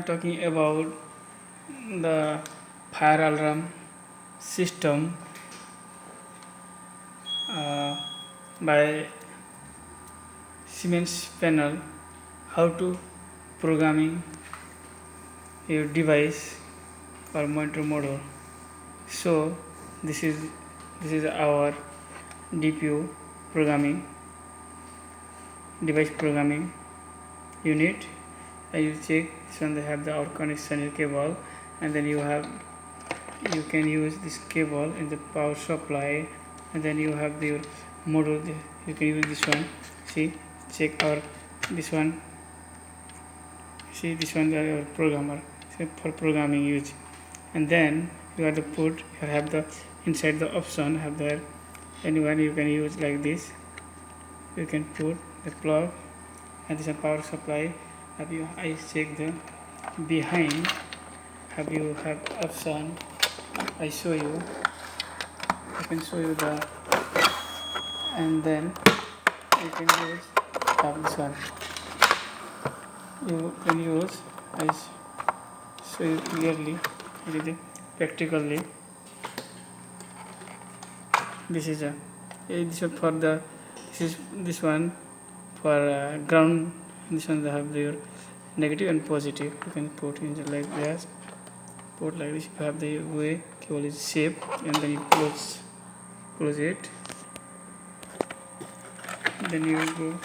Talking about the fire alarm system uh, by Siemens panel, how to programming your device or monitor model. So this is our DPU programming device programming unit, and you check this one. They have the out connection cable, and then you can use this cable in the power supply, and then you have your module. You can use this one. See, check our this one. See, this one our programmer, for programming use. And then you have the put. You have the inside the option have there. Anyone you can use like this. You can put the plug and this is power supply. Have you? I check the behind. Have you have option? I show you. I can show you the, and then you can use have this one. You can use. I show you clearly, practically. This is this one for the. This one for ground. This one they have their negative and positive. You can put in like that. Put like this. You have the way cable is shape, and then you close it. Then you go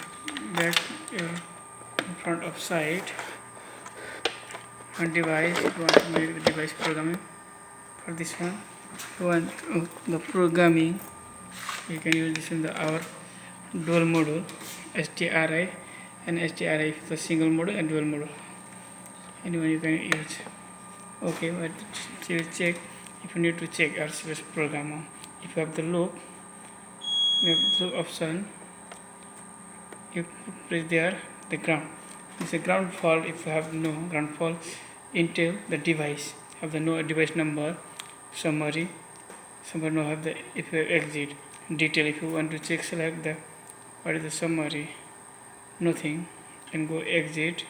back in front of side and device. You want to make the device programming for this one. You want the programming. You can use this in the our dual module STRI and STRI is the single module and dual module. Anyone you can use. Okay, but you check if you need to check RCS programmer. If you have the loop, option, you press there the ground. It's a ground fault. If you have no ground fault, until the device have the no device number, summary, somebody no have the if you exit detail. If you want to check select the what is the summary, nothing, and go exit.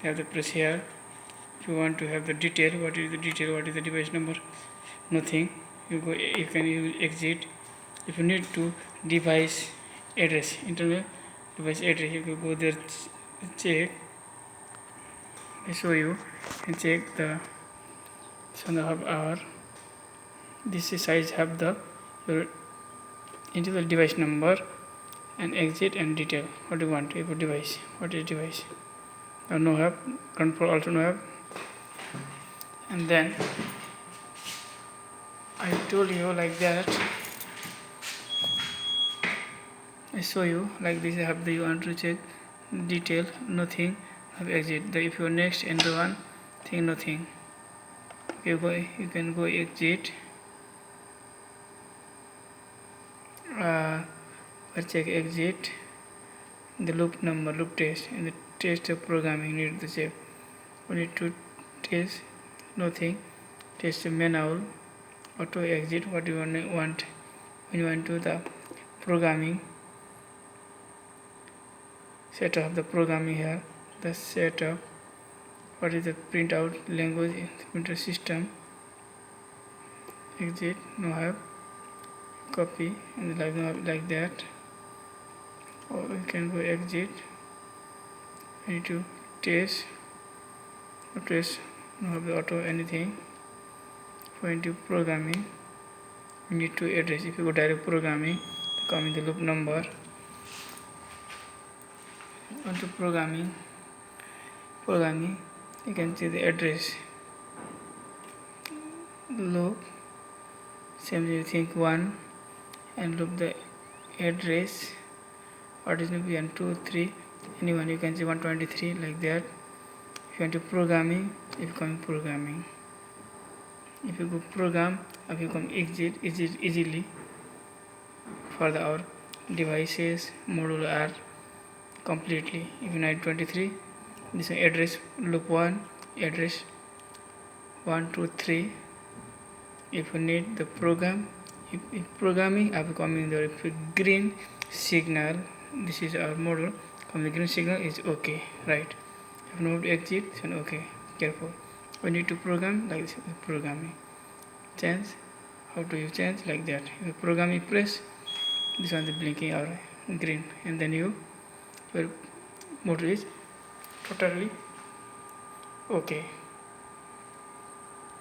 Have the press here. If you want to have the detail, what is the detail, what is the device number, nothing, you go, you can use exit. If you need to device address, internal device address, you can go there, check. I show you and check the son of our this size have the your into the device number and exit and detail. What do you want? If device, what is device? No have control also no have. And then I told you like that. I show you like this. I have the you want to check detail, nothing, have exit. The if you next and the one thing nothing. You can go exit. Check exit. The loop number, loop test, and the test of programming need the check. We need to test nothing. Test manual, auto exit. What you want when you want to the programming. Setup the programming here. The setup. What is the printout language in the printer system? Exit. No have. Copy and like that. Or you can go exit. I need to test. Test. No have the auto anything. For into programming, you need to address. If you go direct programming, come in the loop number. Onto programming, you can see the address. Loop, same you think one, and loop the address. What is going to be 1, 2, 3. Anyone you can see 123 like that. If you want to programming, if you come programming. If you go program, if you come exit easily for our devices module are completely. If you need 23, this is address loop 1, address 1, 2, 3. If you need the program, if programming, I will come in the green signal. This is our model. Come the green signal is okay, right? Have no exit, then okay, careful. We need to program like this, programming. Change, how do you change? Like that. You program, you press, this one is blinking or green, and then your motor is totally okay.